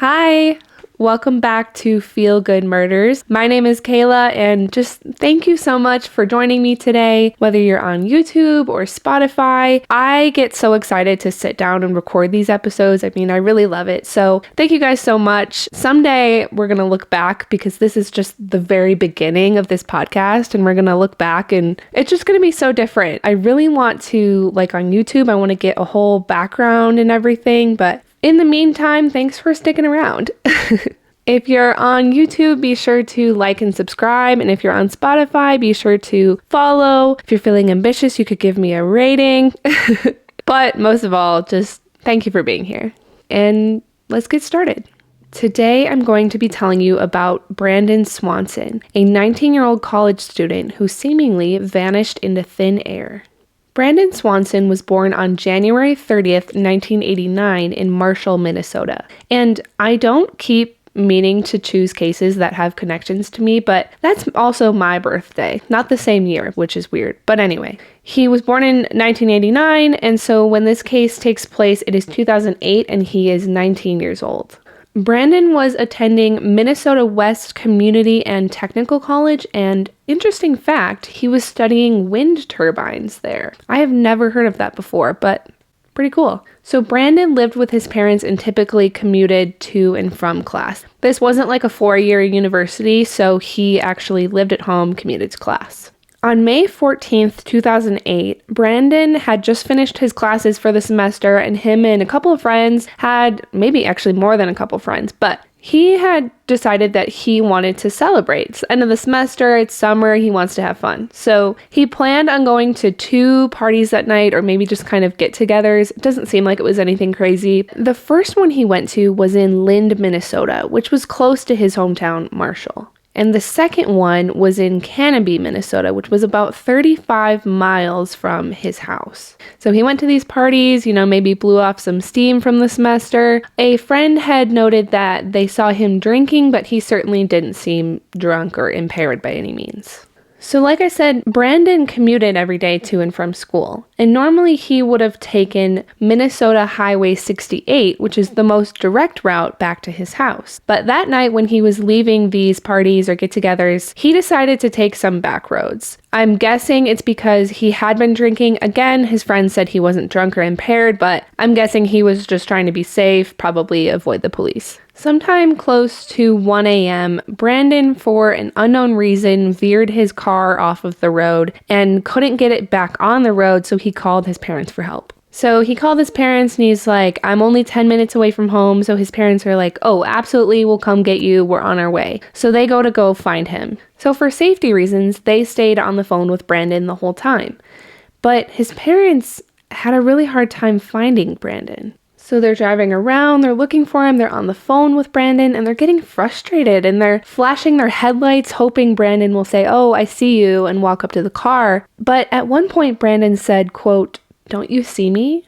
Hi, welcome back to Feel Good Murders. My name is Kayla, and just thank you so much for joining me today, whether you're on YouTube or Spotify. I get so excited to sit down and record these episodes. I really love it. So thank you guys so much. Someday we're going to look back because this is just the very beginning of this podcast, and we're going to look back and it's just going to be so different. I really want to, like on YouTube, I want to get a whole background and everything, but in the meantime, thanks for sticking around. If you're on YouTube, be sure to like and subscribe. And if you're on Spotify, be sure to follow. If you're feeling ambitious, you could give me a rating. But most of all, just thank you for being here. And let's get started. Today, I'm going to be telling you about Brandon Swanson, a 19-year-old college student who seemingly vanished into thin air. Brandon Swanson was born on January 30th, 1989 in Marshall, Minnesota. And I don't keep meaning to choose cases that have connections to me, but that's also my birthday, not the same year, which is weird. But anyway, he was born in 1989, and so when this case takes place, it is 2008, and he is 19 years old. Brandon was attending Minnesota West Community and Technical College, and interesting fact, he was studying wind turbines there. I have never heard of that before, but pretty cool. So Brandon lived with his parents and typically commuted to and from class. This wasn't like a 4-year university, so he actually lived at home, commuted to class. On May 14th, 2008, Brandon had just finished his classes for the semester, and him and a couple of friends had, maybe actually more than a couple friends, but he had decided that he wanted to celebrate. It's the end of the semester, it's summer, he wants to have fun. So he planned on going to 2 parties that night, or maybe just kind of get-togethers. It doesn't seem like it was anything crazy. The first one he went to was in Lind, Minnesota, which was close to his hometown, Marshall. And the second one was in Canby, Minnesota, which was about 35 miles from his house. So he went to these parties, maybe blew off some steam from the semester. A friend had noted that they saw him drinking, but he certainly didn't seem drunk or impaired by any means. So like I said, Brandon commuted every day to and from school, and normally he would have taken Minnesota Highway 68, which is the most direct route back to his house. But that night when he was leaving these parties or get-togethers, he decided to take some back roads. I'm guessing it's because he had been drinking. Again, his friends said he wasn't drunk or impaired, but I'm guessing he was just trying to be safe, probably avoid the police. Sometime close to 1 a.m., Brandon, for an unknown reason, veered his car off of the road and couldn't get it back on the road, so he called his parents for help. So he called his parents and he's like, I'm only 10 minutes away from home. So his parents are like, oh, absolutely, we'll come get you. We're on our way. So they go find him. So for safety reasons, they stayed on the phone with Brandon the whole time. But his parents had a really hard time finding Brandon. So they're driving around, they're looking for him, they're on the phone with Brandon, and they're getting frustrated, and they're flashing their headlights, hoping Brandon will say, oh, I see you, and walk up to the car. But at one point, Brandon said, quote, don't you see me?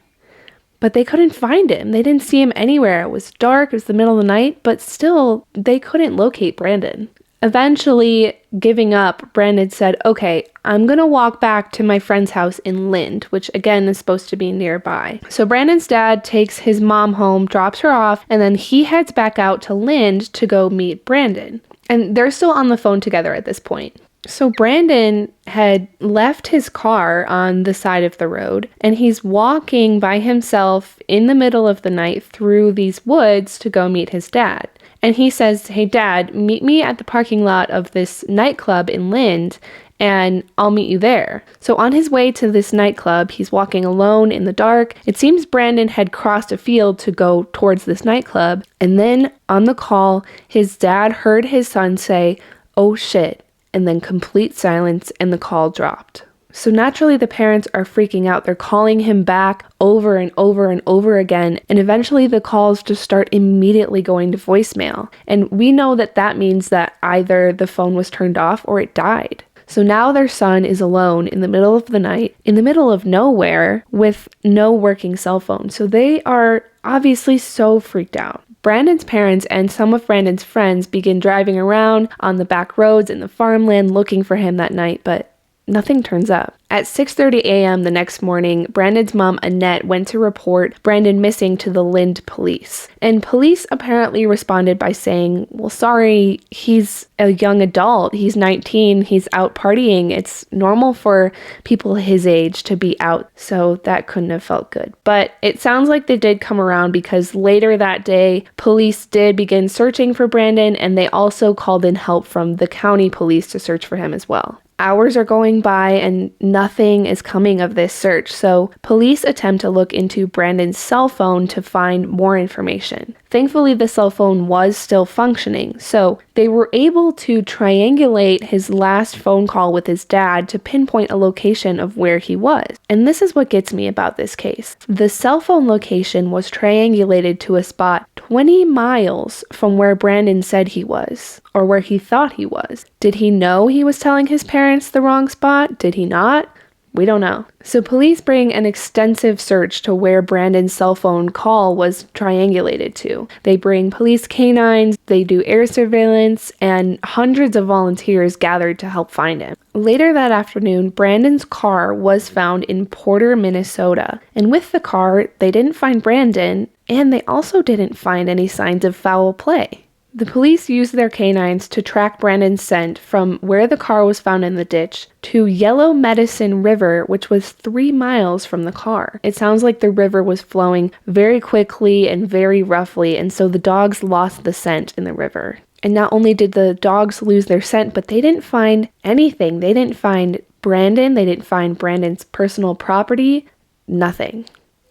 But they couldn't find him. They didn't see him anywhere. It was dark, it was the middle of the night, but still, they couldn't locate Brandon. Eventually, giving up, Brandon said, okay, I'm going to walk back to my friend's house in Lind, which again is supposed to be nearby. So Brandon's dad takes his mom home, drops her off, and then he heads back out to Lind to go meet Brandon. And they're still on the phone together at this point. So Brandon had left his car on the side of the road, and he's walking by himself in the middle of the night through these woods to go meet his dad. And he says, hey, Dad, meet me at the parking lot of this nightclub in Lind, and I'll meet you there. So on his way to this nightclub, he's walking alone in the dark. It seems Brandon had crossed a field to go towards this nightclub. And then on the call, his dad heard his son say, oh, shit, and then complete silence, and the call dropped. So naturally, the parents are freaking out. They're calling him back over and over and over again. And eventually the calls just start immediately going to voicemail. And we know that that means that either the phone was turned off or it died. So now their son is alone in the middle of the night, in the middle of nowhere, with no working cell phone. So they are obviously so freaked out. Brandon's parents and some of Brandon's friends begin driving around on the back roads in the farmland looking for him that night, but nothing turns up. At 6:30 a.m. the next morning, Brandon's mom, Annette, went to report Brandon missing to the Lind police. And police apparently responded by saying, well, sorry, he's a young adult. He's 19. He's out partying. It's normal for people his age to be out. So that couldn't have felt good. But it sounds like they did come around, because later that day, police did begin searching for Brandon, and they also called in help from the county police to search for him as well. Hours are going by and nothing is coming of this search, so police attempt to look into Brandon's cell phone to find more information. Thankfully, the cell phone was still functioning, so they were able to triangulate his last phone call with his dad to pinpoint a location of where he was. And this is what gets me about this case. The cell phone location was triangulated to a spot 20 miles from where Brandon said he was, or where he thought he was. Did he know he was telling his parents the wrong spot? Did he not? We don't know. So police bring an extensive search to where Brandon's cell phone call was triangulated to. They bring police canines, they do air surveillance, and hundreds of volunteers gathered to help find him. Later that afternoon, Brandon's car was found in Porter, Minnesota. And with the car, they didn't find Brandon, and they also didn't find any signs of foul play. The police used their canines to track Brandon's scent from where the car was found in the ditch to Yellow Medicine River, which was 3 miles from the car. It sounds like the river was flowing very quickly and very roughly, and so the dogs lost the scent in the river. And not only did the dogs lose their scent, but they didn't find anything. They didn't find Brandon. They didn't find Brandon's personal property. Nothing.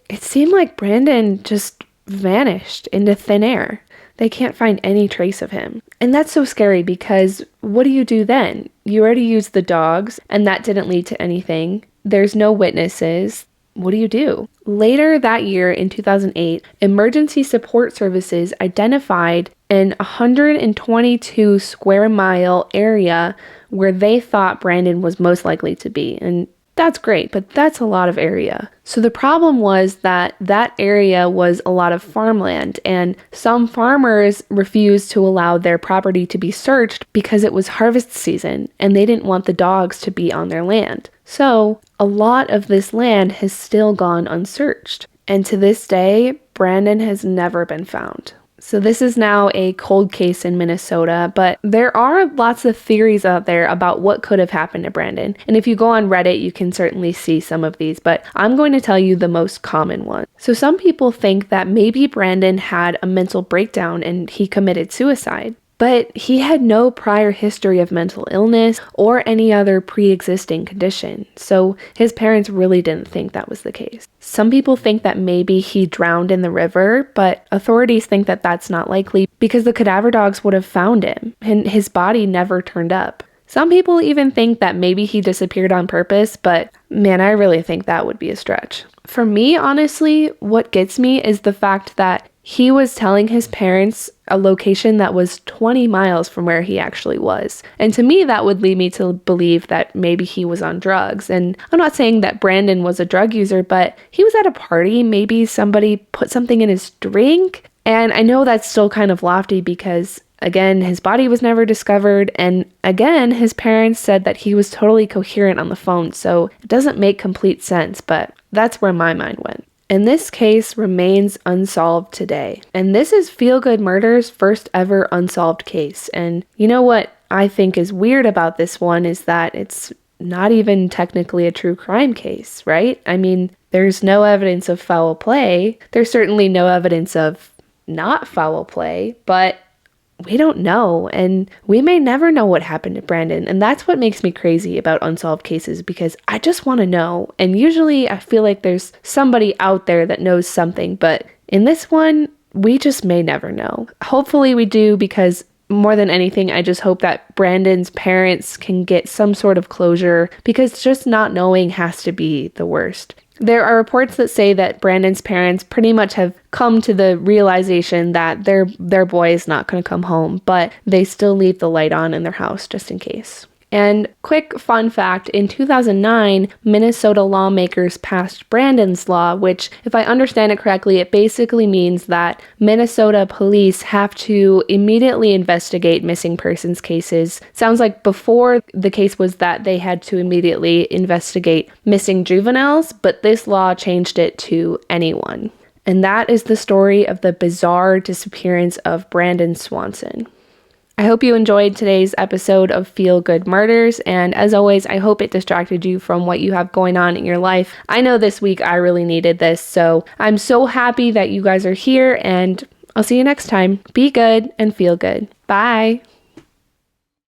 It seemed like Brandon just vanished into thin air. They can't find any trace of him. And that's so scary, because what do you do then? You already used the dogs, and that didn't lead to anything. There's no witnesses. What do you do? Later that year, in 2008, emergency support services identified an 122 square mile area where they thought Brandon was most likely to be. And that's great, but that's a lot of area. So the problem was that that area was a lot of farmland, and some farmers refused to allow their property to be searched because it was harvest season and they didn't want the dogs to be on their land. So a lot of this land has still gone unsearched. And to this day, Brandon has never been found. So this is now a cold case in Minnesota, but there are lots of theories out there about what could have happened to Brandon. And if you go on Reddit, you can certainly see some of these, but I'm going to tell you the most common one. So some people think that maybe Brandon had a mental breakdown and he committed suicide. But he had no prior history of mental illness or any other pre-existing condition, so his parents really didn't think that was the case. Some people think that maybe he drowned in the river, but authorities think that that's not likely because the cadaver dogs would have found him, and his body never turned up. Some people even think that maybe he disappeared on purpose, but man, I really think that would be a stretch. For me, honestly, what gets me is the fact that he was telling his parents a location that was 20 miles from where he actually was. And to me, that would lead me to believe that maybe he was on drugs. And I'm not saying that Brandon was a drug user, but he was at a party. Maybe somebody put something in his drink. And I know that's still kind of lofty because, again, his body was never discovered. And again, his parents said that he was totally coherent on the phone. So it doesn't make complete sense, but that's where my mind went. And this case remains unsolved today. And this is Feel Good Murder's first ever unsolved case. And you know what I think is weird about this one is that it's not even technically a true crime case, right? I mean, there's no evidence of foul play. There's certainly no evidence of not foul play, but we don't know, and we may never know what happened to Brandon, and that's what makes me crazy about unsolved cases, because I just want to know, and usually I feel like there's somebody out there that knows something, but in this one, we just may never know. Hopefully we do, because more than anything, I just hope that Brandon's parents can get some sort of closure, because just not knowing has to be the worst. There are reports that say that Brandon's parents pretty much have come to the realization that their boy is not going to come home, but they still leave the light on in their house just in case. And quick fun fact, in 2009, Minnesota lawmakers passed Brandon's Law, which, if I understand it correctly, it basically means that Minnesota police have to immediately investigate missing persons cases. Sounds like before the case was that they had to immediately investigate missing juveniles, but this law changed it to anyone. And that is the story of the bizarre disappearance of Brandon Swanson. I hope you enjoyed today's episode of Feel Good Murders, and as always, I hope it distracted you from what you have going on in your life. I know this week I really needed this, so I'm so happy that you guys are here, and I'll see you next time. Be good and feel good. Bye!